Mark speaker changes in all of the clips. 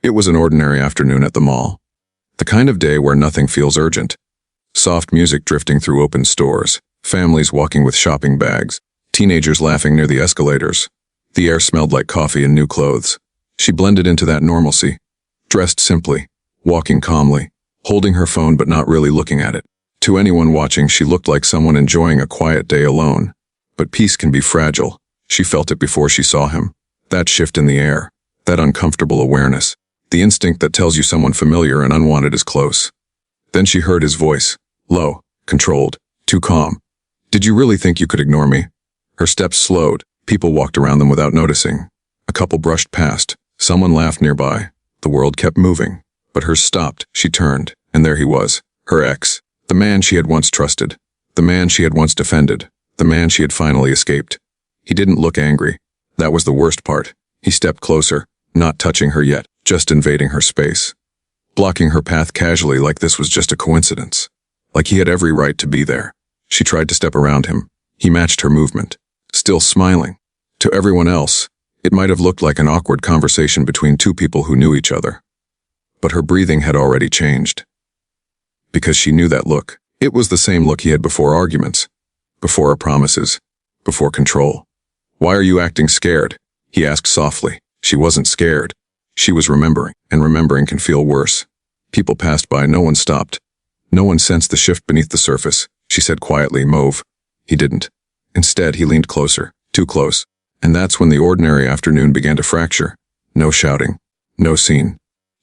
Speaker 1: It was an ordinary afternoon at the mall. The kind of day where nothing feels urgent. Soft music drifting through open stores, families walking with shopping bags, teenagers laughing near the escalators. The air smelled like coffee and new clothes. She blended into that normalcy, dressed simply, walking calmly, holding her phone but not really looking at it. To anyone watching, she looked like someone enjoying a quiet day alone. But peace can be fragile. She felt it before she saw him. That shift in the air, that uncomfortable awareness, the instinct that tells you someone familiar and unwanted is close. Then she heard his voice, low, controlled, too calm. "Did you really think you could ignore me?" Her steps slowed. People walked around them without noticing. A couple brushed past. Someone laughed nearby. The world kept moving. But hers stopped. She turned, and there he was, her ex. The man she had once trusted. The man she had once defended. The man she had finally escaped. He didn't look angry. That was the worst part. He stepped closer, not touching her yet, just invading her space. Blocking her path casually like this was just a coincidence. Like he had every right to be there. She tried to step around him. He matched her movement, still smiling. To everyone else, it might have looked like an awkward conversation between two people who knew each other. But her breathing had already changed. Because she knew that look. It was the same look he had before arguments, before our promises, before control. "Why are you acting scared?" he asked softly. She wasn't scared. She was remembering, and remembering can feel worse. People passed by, no one stopped. No one sensed the shift beneath the surface. She said quietly, "Mauve." He didn't. Instead, he leaned closer, too close. And that's when the ordinary afternoon began to fracture. No shouting, no scene.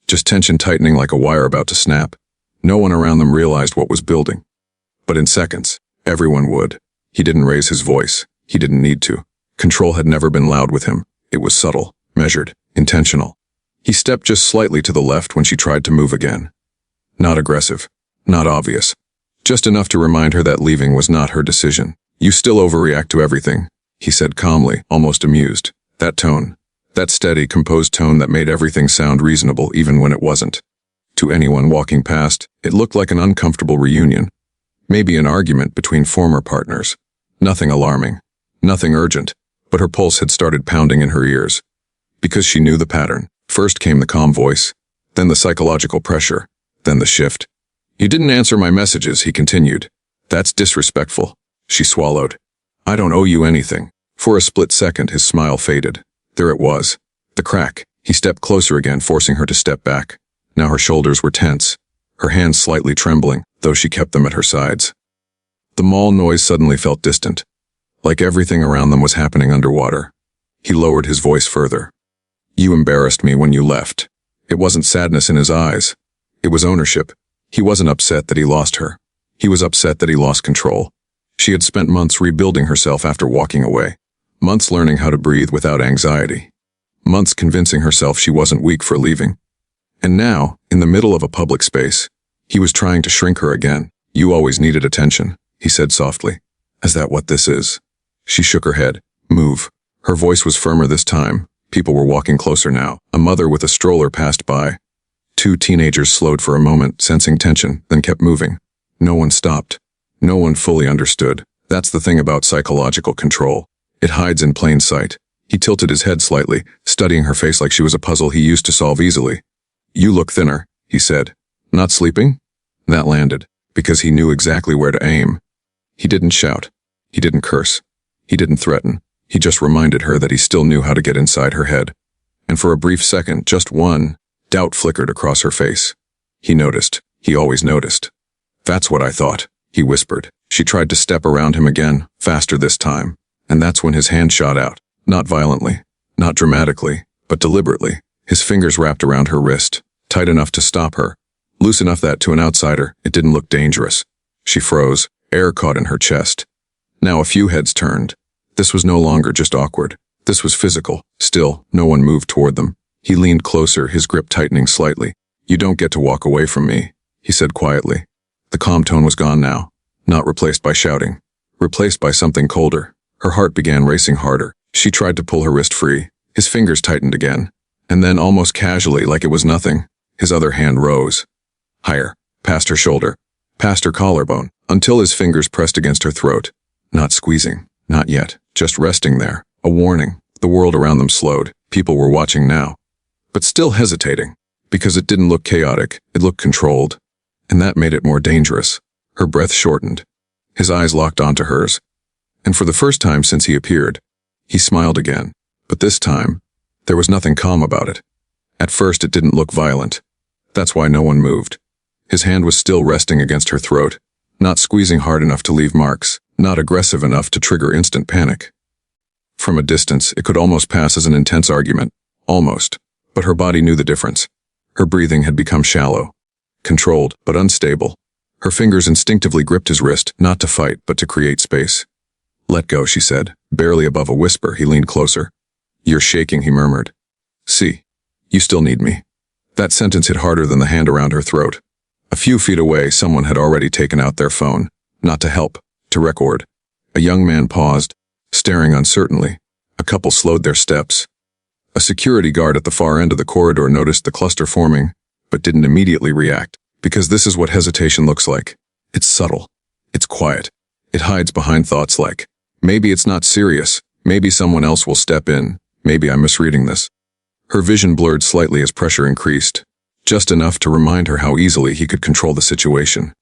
Speaker 1: Just tension tightening like a wire about to snap. No one around them realized what was building. But in seconds, everyone would. He didn't raise his voice. He didn't need to. Control had never been loud with him. It was subtle, measured, intentional. He stepped just slightly to the left when she tried to move again. Not aggressive, not obvious. Just enough to remind her that leaving was not her decision. "You still overreact to everything," he said calmly, almost amused. That tone, that steady, composed tone that made everything sound reasonable even when it wasn't. To anyone walking past, it looked like an uncomfortable reunion. Maybe an argument between former partners. Nothing alarming, nothing urgent, but her pulse had started pounding in her ears. Because she knew the pattern. First came the calm voice, then the psychological pressure, then the shift. "You didn't answer my messages," he continued. "That's disrespectful." She swallowed. "I don't owe you anything." For a split second, his smile faded. There it was. The crack. He stepped closer again, forcing her to step back. Now her shoulders were tense, her hands slightly trembling, though she kept them at her sides. The mall noise suddenly felt distant, like everything around them was happening underwater. He lowered his voice further. "You embarrassed me when you left." It wasn't sadness in his eyes. It was ownership. He wasn't upset that he lost her. He was upset that he lost control. She had spent months rebuilding herself after walking away. Months learning how to breathe without anxiety. Months convincing herself she wasn't weak for leaving. And now, in the middle of a public space, he was trying to shrink her again. "You always needed attention," he said softly. "Is that what this is?" She shook her head. "Move." Her voice was firmer this time. People were walking closer now. A mother with a stroller passed by. Two teenagers slowed for a moment, sensing tension, then kept moving. No one stopped. No one fully understood. That's the thing about psychological control. It hides in plain sight. He tilted his head slightly, studying her face like she was a puzzle he used to solve easily. "You look thinner," he said. "Not sleeping?" That landed, because he knew exactly where to aim. He didn't shout. He didn't curse. He didn't threaten. He just reminded her that he still knew how to get inside her head. And for a brief second, just one, doubt flickered across her face. He noticed. He always noticed. "That's what I thought," he whispered. She tried to step around him again, faster this time. And that's when his hand shot out. Not violently, not dramatically, but deliberately. His fingers wrapped around her wrist, tight enough to stop her. Loose enough that, to an outsider, it didn't look dangerous. She froze, air caught in her chest. Now a few heads turned. This was no longer just awkward. This was physical. Still, no one moved toward them. He leaned closer, his grip tightening slightly. "You don't get to walk away from me," he said quietly. The calm tone was gone now, not replaced by shouting, replaced by something colder. Her heart began racing harder. She tried to pull her wrist free. His fingers tightened again. And then, almost casually, like it was nothing, his other hand rose. Higher, past her shoulder, past her collarbone, until his fingers pressed against her throat. Not squeezing, not yet, just resting there. A warning. The world around them slowed. People were watching now. But still hesitating. Because it didn't look chaotic, it looked controlled. And that made it more dangerous. Her breath shortened. His eyes locked onto hers. And for the first time since he appeared, he smiled again. But this time, there was nothing calm about it. At first it didn't look violent. That's why no one moved. His hand was still resting against her throat, not squeezing hard enough to leave marks, not aggressive enough to trigger instant panic. From a distance, it could almost pass as an intense argument. Almost. But her body knew the difference. Her breathing had become shallow, controlled, but unstable. Her fingers instinctively gripped his wrist, not to fight, but to create space. "Let go," she said. Barely above a whisper, he leaned closer. "You're shaking," he murmured. "See, you still need me." That sentence hit harder than the hand around her throat. A few feet away, someone had already taken out their phone, not to help, to record. A young man paused, staring uncertainly. A couple slowed their steps. A security guard at the far end of the corridor noticed the cluster forming, but didn't immediately react, because this is what hesitation looks like. It's subtle. It's quiet. It hides behind thoughts like, maybe it's not serious, maybe someone else will step in, maybe I'm misreading this. Her vision blurred slightly as pressure increased, just enough to remind her how easily he could control the situation.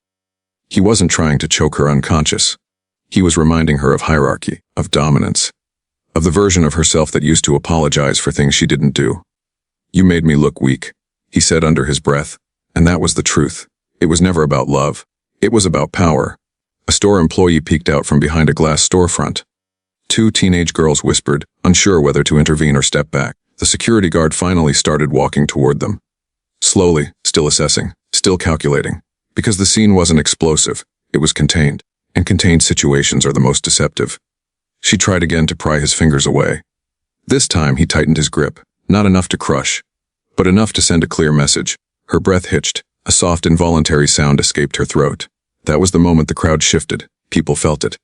Speaker 1: He wasn't trying to choke her unconscious. He was reminding her of hierarchy, of dominance, of the version of herself that used to apologize for things she didn't do. "You made me look weak," he said under his breath, and that was the truth. It was never about love. It was about power. A store employee peeked out from behind a glass storefront. Two teenage girls whispered, unsure whether to intervene or step back. The security guard finally started walking toward them. Slowly, still assessing, still calculating. Because the scene wasn't explosive, it was contained, and contained situations are the most deceptive. She tried again to pry his fingers away. This time he tightened his grip, not enough to crush, but enough to send a clear message. Her breath hitched. A soft, involuntary sound escaped her throat. That was the moment the crowd shifted. People felt it.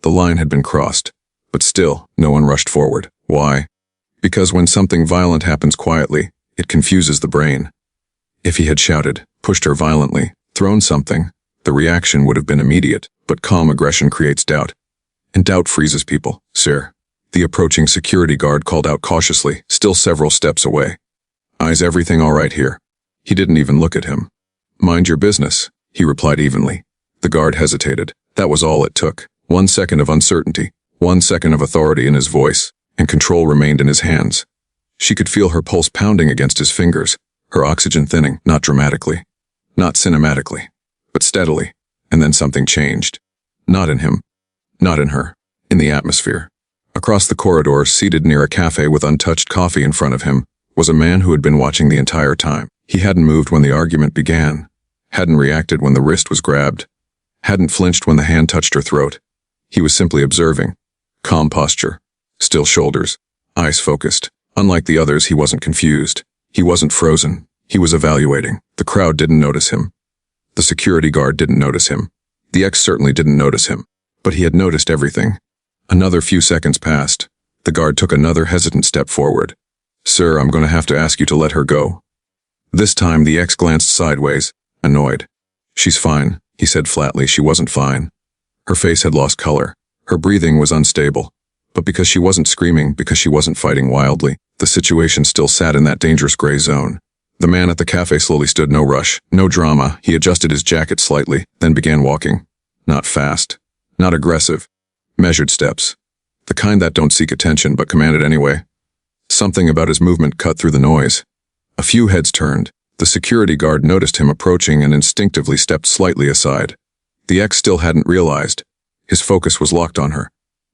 Speaker 1: The line had been crossed. But still, no one rushed forward. Why? Because when something violent happens quietly, it confuses the brain. If he had shouted, pushed her violently, thrown something, the reaction would have been immediate, but calm aggression creates doubt. And doubt freezes people. "Sir." The approaching security guard called out cautiously, still several steps away. "Is everything all right here?" He didn't even look at him. "Mind your business," he replied evenly. The guard hesitated. That was all it took. 1 second of uncertainty, 1 second of authority in his voice, and control remained in his hands. She could feel her pulse pounding against his fingers, her oxygen thinning, not dramatically, not cinematically, but steadily. And then something changed. Not in him, not in her, in the atmosphere. Across the corridor, seated near a cafe with untouched coffee in front of him, was a man who had been watching the entire time. He hadn't moved when the argument began, hadn't reacted when the wrist was grabbed, hadn't flinched when the hand touched her throat. He was simply observing. Calm posture, still shoulders, eyes focused. Unlike the others, he wasn't confused. He wasn't frozen. He was evaluating. The crowd didn't notice him. The security guard didn't notice him. The ex certainly didn't notice him. But he had noticed everything. Another few seconds passed. The guard took another hesitant step forward. "Sir, I'm going to have to ask you to let her go." This time the ex glanced sideways, annoyed. "She's fine," he said flatly. She wasn't fine. Her face had lost color. Her breathing was unstable. But because she wasn't screaming, because she wasn't fighting wildly, the situation still sat in that dangerous gray zone. The man at the cafe slowly stood, no rush, no drama. He adjusted his jacket slightly, then began walking. Not fast, not aggressive. Measured steps. The kind that don't seek attention but command it anyway. Something about his movement cut through the noise. A few heads turned. The security guard noticed him approaching and instinctively stepped slightly aside. The ex still hadn't realized. His focus was locked on her.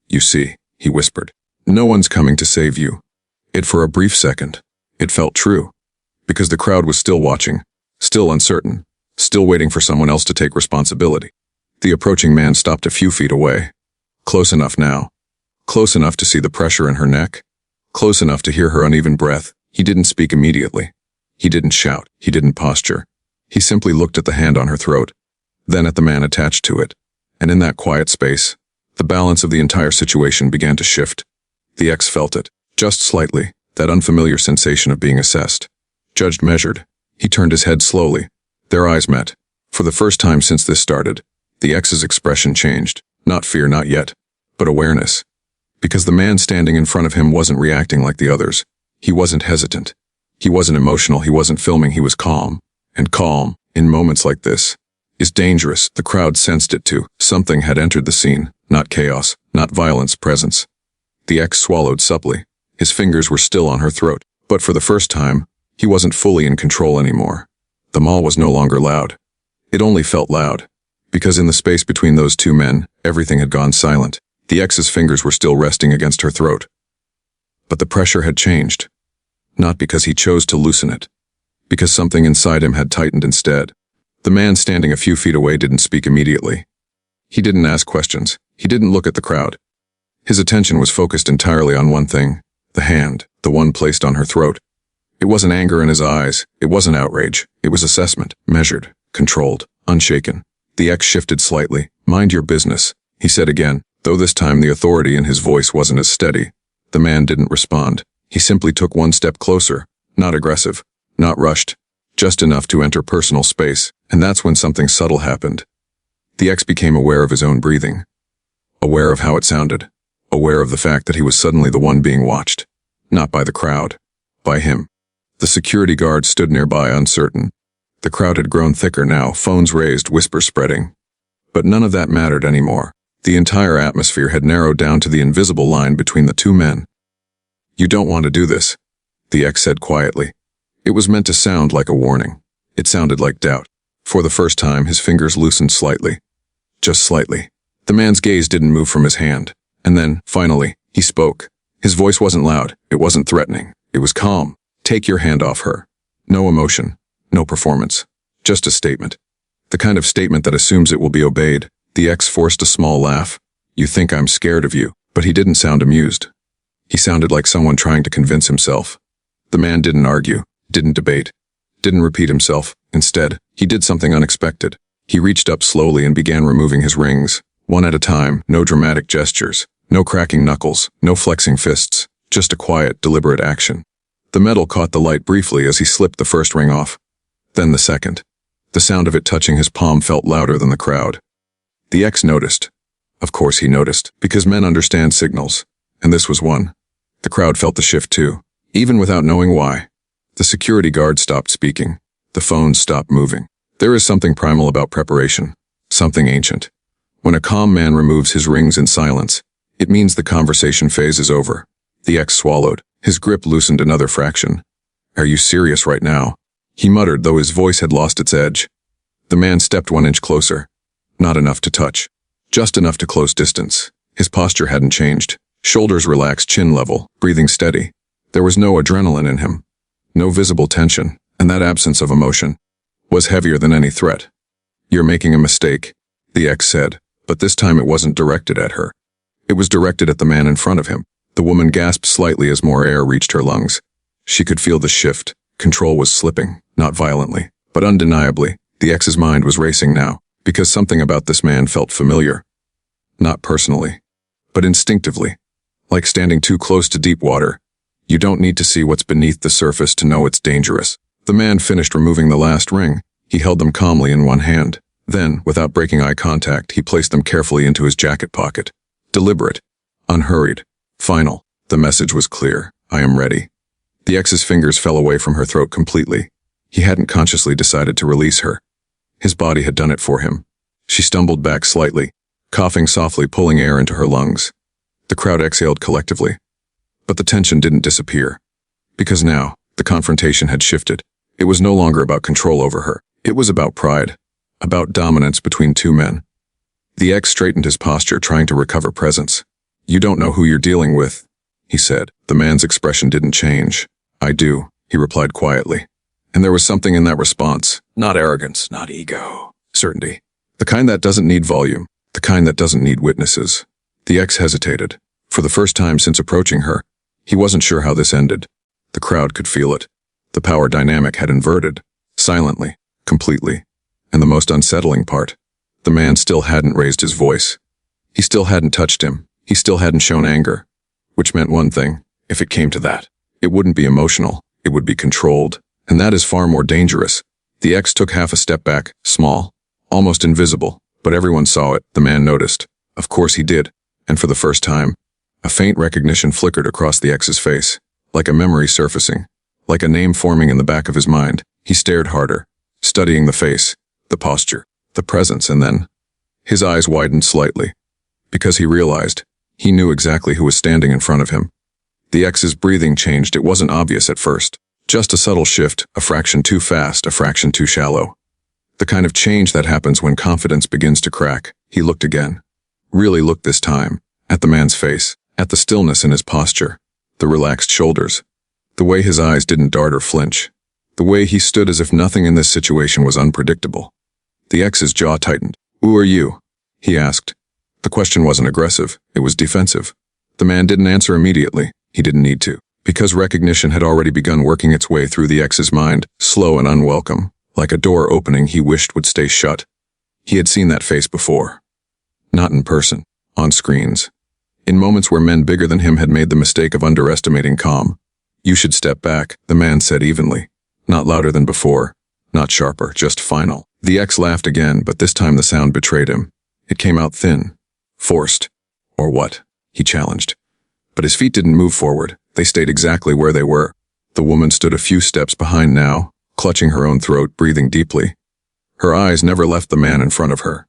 Speaker 1: "You see," he whispered. "No one's coming to save you." For a brief second, it felt true. Because the crowd was still watching, still uncertain, still waiting for someone else to take responsibility. The approaching man stopped a few feet away. Close enough now. Close enough to see the pressure in her neck. Close enough to hear her uneven breath. He didn't speak immediately. He didn't shout. He didn't posture. He simply looked at the hand on her throat, then at the man attached to it. And in that quiet space, the balance of the entire situation began to shift. The ex felt it, just slightly, that unfamiliar sensation of being assessed. Judged, measured. He turned his head slowly. Their eyes met. For the first time since this started, the ex's expression changed. Not fear, not yet, but awareness. Because the man standing in front of him wasn't reacting like the others. He wasn't hesitant. He wasn't emotional, he wasn't filming, he was calm. And calm, in moments like this, is dangerous. The crowd sensed it too. Something had entered the scene, not chaos, not violence, presence. The ex swallowed supply. His fingers were still on her throat, but for the first time, he wasn't fully in control anymore. The mall was no longer loud. It only felt loud, because in the space between those two men, everything had gone silent. The ex's fingers were still resting against her throat. But the pressure had changed. Not because he chose to loosen it, because something inside him had tightened instead. The man standing a few feet away didn't speak immediately. He didn't ask questions. He didn't look at the crowd. His attention was focused entirely on one thing, the hand, the one placed on her throat. It wasn't anger in his eyes. It wasn't outrage. It was assessment, measured, controlled, unshaken. The ex shifted slightly. Mind your business, he said again, though this time the authority in his voice wasn't as steady. The man didn't respond. He simply took one step closer, not aggressive, not rushed, just enough to enter personal space, and that's when something subtle happened. The ex became aware of his own breathing, aware of how it sounded, aware of the fact that he was suddenly the one being watched, not by the crowd, by him. The security guard stood nearby, uncertain. The crowd had grown thicker now, phones raised, whispers spreading. But none of that mattered anymore. The entire atmosphere had narrowed down to the invisible line between the two men. "You don't want to do this," the ex said quietly. It was meant to sound like a warning. It sounded like doubt. For the first time, his fingers loosened slightly. Just slightly. The man's gaze didn't move from his hand. And then, finally, he spoke. His voice wasn't loud. It wasn't threatening. It was calm. "Take your hand off her." No emotion. No performance. Just a statement. The kind of statement that assumes it will be obeyed. The ex forced a small laugh. "You think I'm scared of you." But he didn't sound amused. He sounded like someone trying to convince himself. The man didn't argue, didn't debate, didn't repeat himself. Instead, he did something unexpected. He reached up slowly and began removing his rings, one at a time, no dramatic gestures, no cracking knuckles, no flexing fists, just a quiet, deliberate action. The metal caught the light briefly as he slipped the first ring off. Then the second. The sound of it touching his palm felt louder than the crowd. The ex noticed. Of course he noticed, because men understand signals, and this was one. The crowd felt the shift too, even without knowing why. The security guard stopped speaking. The phones stopped moving. There is something primal about preparation, something ancient. When a calm man removes his rings in silence, it means the conversation phase is over. The ex swallowed. His grip loosened another fraction. "Are you serious right now?" he muttered, though his voice had lost its edge. The man stepped 1 inch closer. Not enough to touch. Just enough to close distance. His posture hadn't changed. Shoulders relaxed, chin level, breathing steady. There was no adrenaline in him. No visible tension, and that absence of emotion was heavier than any threat. "You're making a mistake," the ex said, but this time it wasn't directed at her. It was directed at the man in front of him. The woman gasped slightly as more air reached her lungs. She could feel the shift. Control was slipping, not violently, but undeniably. The ex's mind was racing now, because something about this man felt familiar. Not personally, but instinctively. Like standing too close to deep water. You don't need to see what's beneath the surface to know it's dangerous. The man finished removing the last ring. He held them calmly in one hand. Then, without breaking eye contact, he placed them carefully into his jacket pocket. Deliberate. Unhurried. Final. The message was clear. "I am ready." The ex's fingers fell away from her throat completely. He hadn't consciously decided to release her. His body had done it for him. She stumbled back slightly, coughing softly, pulling air into her lungs. The crowd exhaled collectively. But the tension didn't disappear. Because now, the confrontation had shifted. It was no longer about control over her. It was about pride. About dominance between two men. The ex straightened his posture, trying to recover presence. "You don't know who you're dealing with," he said. The man's expression didn't change. "I do," he replied quietly. And there was something in that response. Not arrogance, not ego. Certainty. The kind that doesn't need volume. The kind that doesn't need witnesses. The ex hesitated. For the first time since approaching her, he wasn't sure how this ended. The crowd could feel it. The power dynamic had inverted. Silently. Completely. And the most unsettling part, the man still hadn't raised his voice. He still hadn't touched him. He still hadn't shown anger. Which meant one thing, if it came to that. It wouldn't be emotional. It would be controlled. And that is far more dangerous. The ex took half a step back, small, almost invisible. But everyone saw it. The man noticed. Of course he did. And for the first time, a faint recognition flickered across the ex's face, like a memory surfacing. Like a name forming in the back of his mind, he stared harder, studying the face, the posture, the presence, and then his eyes widened slightly, because he realized he knew exactly who was standing in front of him. The ex's breathing changed. It wasn't obvious at first. Just a subtle shift, a fraction too fast, a fraction too shallow. The kind of change that happens when confidence begins to crack. He looked again. Really looked this time. At the man's face. At the stillness in his posture. The relaxed shoulders. The way his eyes didn't dart or flinch. The way he stood as if nothing in this situation was unpredictable. The ex's jaw tightened. "Who are you?" he asked. The question wasn't aggressive. It was defensive. The man didn't answer immediately. He didn't need to. Because recognition had already begun working its way through the ex's mind, slow and unwelcome, like a door opening he wished would stay shut. He had seen that face before. Not in person, on screens. In moments where men bigger than him had made the mistake of underestimating calm. "You should step back," the man said evenly. Not louder than before, not sharper, just final. The ex laughed again, but this time the sound betrayed him. It came out thin, forced. "Or what?" he challenged. But his feet didn't move forward. They stayed exactly where they were. The woman stood a few steps behind now, clutching her own throat, breathing deeply. Her eyes never left the man in front of her.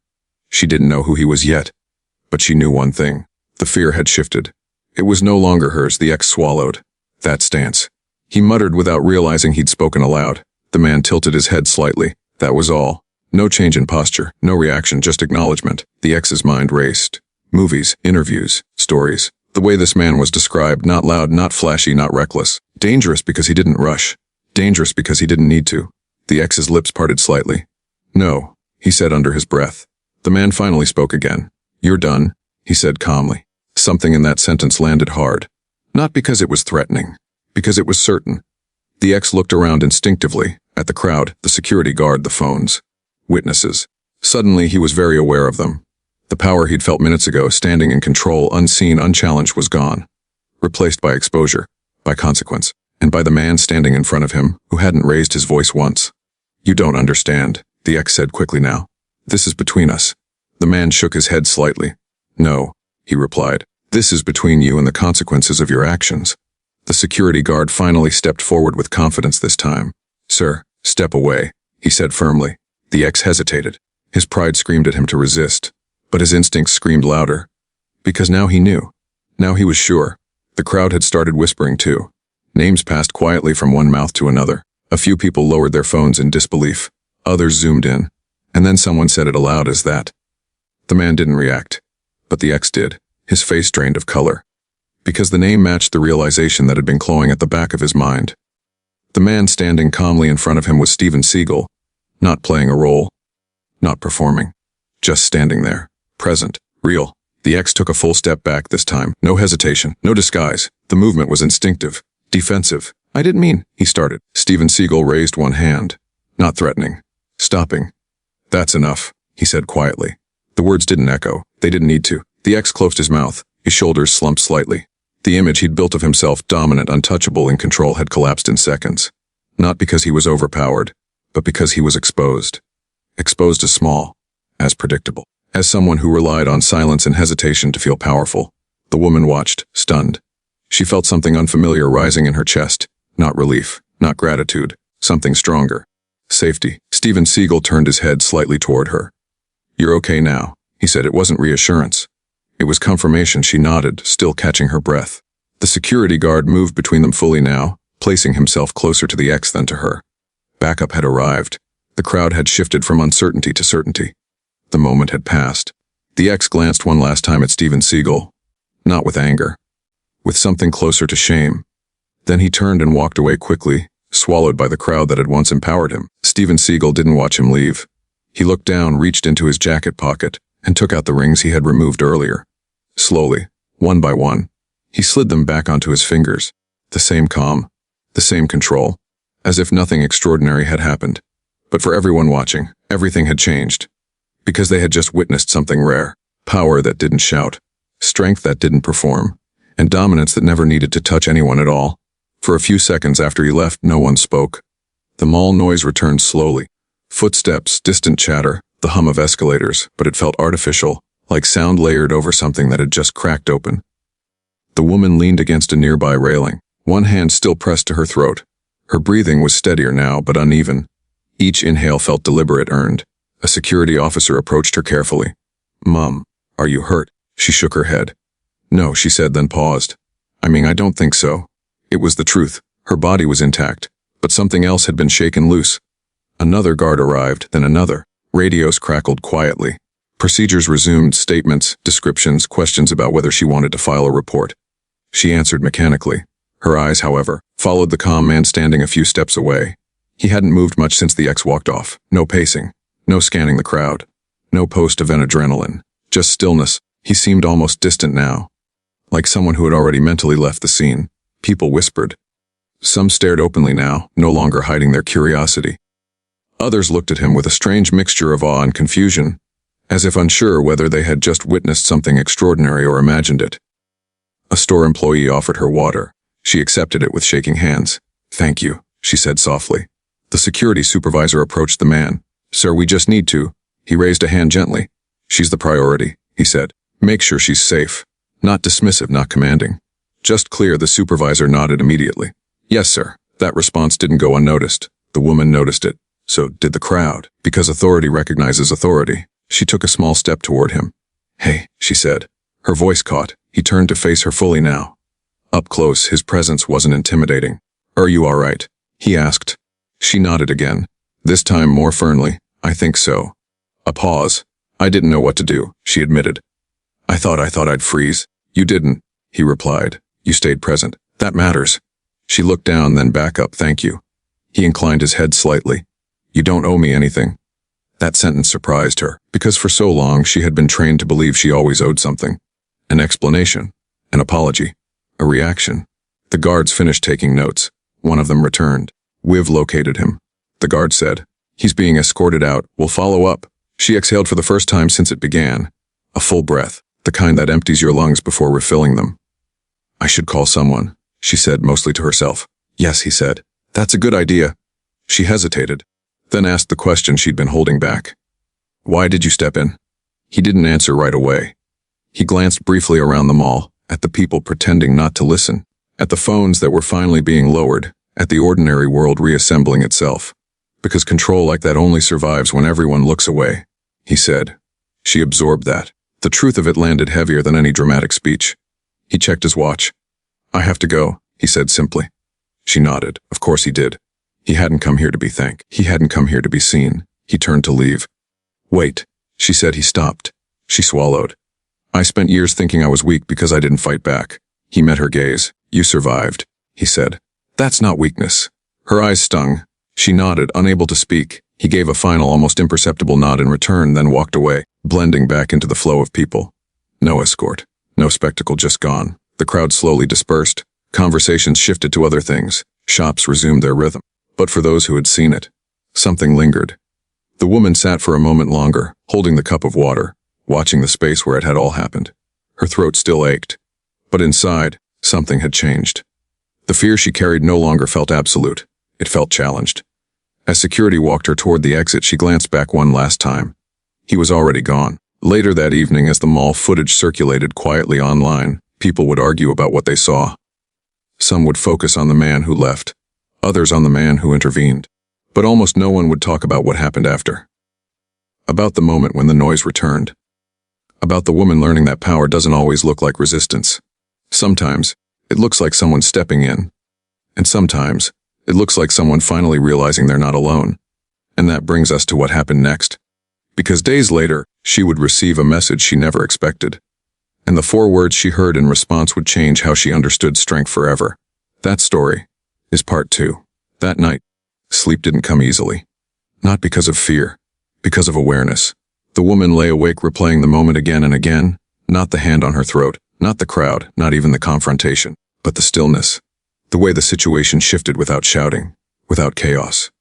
Speaker 1: She didn't know who he was yet, but she knew one thing. The fear had shifted. It was no longer hers. The ex swallowed. That stance. He muttered without realizing he'd spoken aloud. The man tilted his head slightly. That was all. No change in posture, no reaction, just acknowledgement. The ex's mind raced. Movies, interviews, stories. The way this man was described, not loud, not flashy, not reckless. Dangerous because he didn't rush. Dangerous because he didn't need to. The ex's lips parted slightly. "No," he said under his breath. The man finally spoke again. "You're done," he said calmly. Something in that sentence landed hard. Not because it was threatening, because it was certain. The ex looked around instinctively, at the crowd, the security guard, the phones. Witnesses. Suddenly he was very aware of them. The power he'd felt minutes ago, standing in control, unseen, unchallenged, was gone. Replaced by exposure, by consequence, and by the man standing in front of him, who hadn't raised his voice once. "You don't understand," the ex said quickly now. "This is between us." The man shook his head slightly. "No," he replied. "This is between you and the consequences of your actions." The security guard finally stepped forward with confidence this time. "Sir, step away," he said firmly. The ex hesitated. His pride screamed at him to resist. But his instincts screamed louder. Because now he knew. Now he was sure. The crowd had started whispering too. Names passed quietly from one mouth to another. A few people lowered their phones in disbelief. Others zoomed in. And then someone said it aloud as that. The man didn't react. But the ex did. His face drained of color. Because the name matched the realization that had been clawing at the back of his mind. The man standing calmly in front of him was Seagal. Not playing a role. Not performing. Just standing there. Present. Real. The ex took a full step back this time. No hesitation. No disguise. The movement was instinctive. Defensive. "I didn't mean," he started. Seagal raised one hand. Not threatening. Stopping. "That's enough," he said quietly. The words didn't echo. They didn't need to. The ex closed his mouth. His shoulders slumped slightly. The image he'd built of himself, dominant, untouchable, in control, had collapsed in seconds. Not because he was overpowered, but because he was exposed. Exposed as small, as predictable. As someone who relied on silence and hesitation to feel powerful. The woman watched, stunned. She felt something unfamiliar rising in her chest. Not relief, not gratitude, something stronger. Safety. Seagal turned his head slightly toward her. "You're okay now," he said. It wasn't reassurance. It was confirmation. She nodded, still catching her breath. The security guard moved between them fully now, placing himself closer to the ex than to her. Backup had arrived. The crowd had shifted from uncertainty to certainty. The moment had passed. The ex glanced one last time at Seagal. Not with anger. With something closer to shame. Then he turned and walked away quickly, swallowed by the crowd that had once empowered him. Seagal didn't watch him leave. He looked down, reached into his jacket pocket, and took out the rings he had removed earlier. Slowly, one by one, he slid them back onto his fingers. The same calm, the same control, as if nothing extraordinary had happened. But for everyone watching, everything had changed. Because they had just witnessed something rare. Power that didn't shout. Strength that didn't perform. And dominance that never needed to touch anyone at all. For a few seconds after he left, no one spoke. The mall noise returned slowly. Footsteps, distant chatter, the hum of escalators, but it felt artificial, like sound layered over something that had just cracked open. The woman leaned against a nearby railing, one hand still pressed to her throat. Her breathing was steadier now, but uneven. Each inhale felt deliberate, earned. A security officer approached her carefully. "Mom, are you hurt?" She shook her head. "No," she said, then paused. I don't think so." It was the truth. Her body was intact, but something else had been shaken loose. Another guard arrived, then another. Radios crackled quietly. Procedures resumed, statements, descriptions, questions about whether she wanted to file a report. She answered mechanically. Her eyes, however, followed the calm man standing a few steps away. He hadn't moved much since the ex walked off. No pacing. No scanning the crowd. No post-event adrenaline. Just stillness. He seemed almost distant now. Like someone who had already mentally left the scene. People whispered. Some stared openly now, no longer hiding their curiosity. Others looked at him with a strange mixture of awe and confusion, as if unsure whether they had just witnessed something extraordinary or imagined it. A store employee offered her water. She accepted it with shaking hands. "Thank you," she said softly. The security supervisor approached the man. "Sir, we just need to." He raised a hand gently. "She's the priority," he said. "Make sure she's safe." Not dismissive, not commanding. Just clear. The supervisor nodded immediately. "Yes, sir." That response didn't go unnoticed. The woman noticed it. So did the crowd, because authority recognizes authority. She took a small step toward him. "Hey," she said. Her voice caught. He turned to face her fully now. Up close, his presence wasn't intimidating. "Are you all right?" he asked. She nodded again, this time more firmly. "I think so." A pause. "I didn't know what to do," she admitted. I thought I'd freeze." "You didn't," he replied. "You stayed present. That matters." She looked down, then back up. "Thank you." He inclined his head slightly. "You don't owe me anything." That sentence surprised her, because for so long she had been trained to believe she always owed something. An explanation, an apology, a reaction. The guards finished taking notes. One of them returned. "We've located him," the guard said. "He's being escorted out. We'll follow up." She exhaled for the first time since it began. A full breath, the kind that empties your lungs before refilling them. "I should call someone," she said, mostly to herself. "Yes," he said. "That's a good idea." She hesitated, then asked the question she'd been holding back. "Why did you step in?" He didn't answer right away. He glanced briefly around the mall, at the people pretending not to listen, at the phones that were finally being lowered, at the ordinary world reassembling itself. "Because control like that only survives when everyone looks away," he said. She absorbed that. The truth of it landed heavier than any dramatic speech. He checked his watch. "I have to go," he said simply. She nodded. Of course he did. He hadn't come here to be thanked. He hadn't come here to be seen. He turned to leave. "Wait," she said. He stopped. She swallowed. "I spent years thinking I was weak because I didn't fight back." He met her gaze. "You survived," he said. "That's not weakness." Her eyes stung. She nodded, unable to speak. He gave a final, almost imperceptible nod in return, then walked away, blending back into the flow of people. No escort. No spectacle, just gone. The crowd slowly dispersed. Conversations shifted to other things. Shops resumed their rhythm. But for those who had seen it, something lingered. The woman sat for a moment longer, holding the cup of water, watching the space where it had all happened. Her throat still ached. But inside, something had changed. The fear she carried no longer felt absolute. It felt challenged. As security walked her toward the exit, she glanced back one last time. He was already gone. Later that evening, as the mall footage circulated quietly online, people would argue about what they saw. Some would focus on the man who left, others on the man who intervened. But almost no one would talk about what happened after. About the moment when the noise returned. About the woman learning that power doesn't always look like resistance. Sometimes, it looks like someone stepping in. And sometimes, it looks like someone finally realizing they're not alone. And that brings us to what happened next. Because days later, she would receive a message she never expected. And the 4 words she heard in response would change how she understood strength forever. That story is part 2. That night, sleep didn't come easily. Not because of fear, because of awareness. The woman lay awake replaying the moment again and again, not the hand on her throat, not the crowd, not even the confrontation, but the stillness. The way the situation shifted without shouting, without chaos,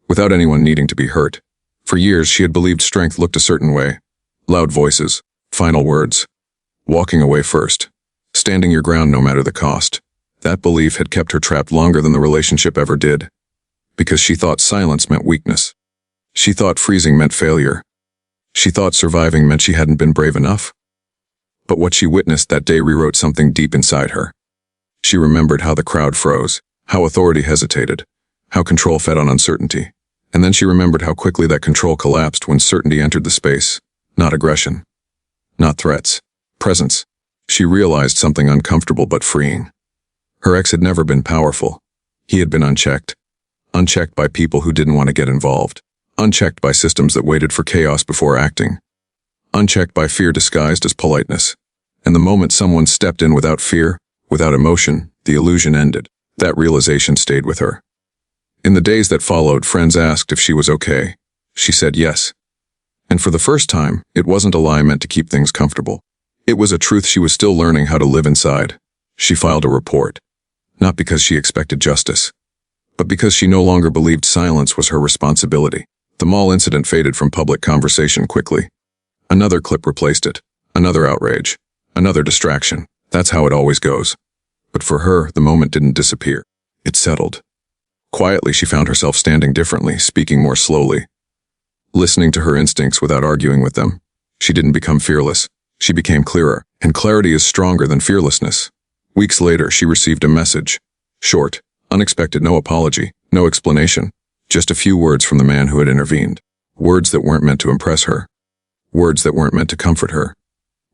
Speaker 1: without anyone needing to be hurt. For years, she had believed strength looked a certain way. Loud voices, final words, walking away first, standing your ground no matter the cost. That belief had kept her trapped longer than the relationship ever did. Because she thought silence meant weakness. She thought freezing meant failure. She thought surviving meant she hadn't been brave enough. But what she witnessed that day rewrote something deep inside her. She remembered how the crowd froze, how authority hesitated, how control fed on uncertainty. And then she remembered how quickly that control collapsed when certainty entered the space. Not aggression. Not threats. Presence. She realized something uncomfortable but freeing. Her ex had never been powerful. He had been unchecked. Unchecked by people who didn't want to get involved. Unchecked by systems that waited for chaos before acting. Unchecked by fear disguised as politeness. And the moment someone stepped in without fear, without emotion, the illusion ended. That realization stayed with her. In the days that followed, friends asked if she was okay. She said yes. And for the first time, it wasn't a lie meant to keep things comfortable. It was a truth she was still learning how to live inside. She filed a report. Not because she expected justice, but because she no longer believed silence was her responsibility. The mall incident faded from public conversation quickly. Another clip replaced it. Another outrage. Another distraction. That's how it always goes. But for her, the moment didn't disappear. It settled. Quietly, she found herself standing differently, speaking more slowly. Listening to her instincts without arguing with them. She didn't become fearless. She became clearer, and clarity is stronger than fearlessness. Weeks later, she received a message. Short, unexpected, no apology, no explanation. Just a few words from the man who had intervened. Words that weren't meant to impress her. Words that weren't meant to comfort her.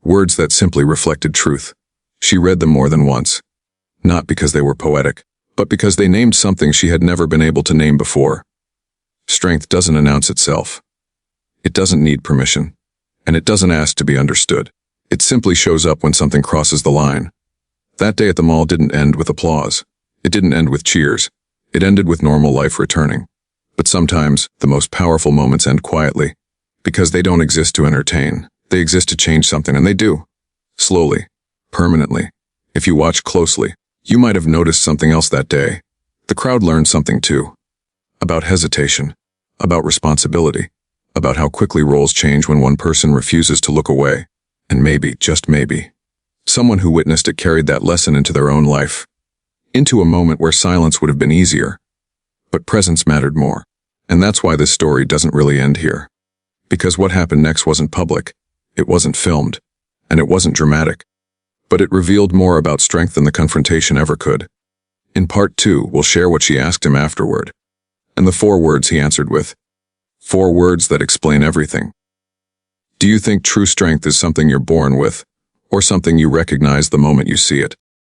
Speaker 1: Words that simply reflected truth. She read them more than once. Not because they were poetic, but because they named something she had never been able to name before. Strength doesn't announce itself. It doesn't need permission. And it doesn't ask to be understood. It simply shows up when something crosses the line. That day at the mall didn't end with applause. It didn't end with cheers. It ended with normal life returning. But sometimes, the most powerful moments end quietly. Because they don't exist to entertain. They exist to change something, and they do. Slowly. Permanently. If you watch closely, you might have noticed something else that day. The crowd learned something too. About hesitation. About responsibility. About how quickly roles change when one person refuses to look away. And maybe, just maybe, someone who witnessed it carried that lesson into their own life. Into a moment where silence would have been easier. But presence mattered more. And that's why this story doesn't really end here. Because what happened next wasn't public. It wasn't filmed. And it wasn't dramatic. But it revealed more about strength than the confrontation ever could. In part 2, we'll share what she asked him afterward. And the 4 words he answered with. 4 words that explain everything. Do you think true strength is something you're born with, or something you recognize the moment you see it?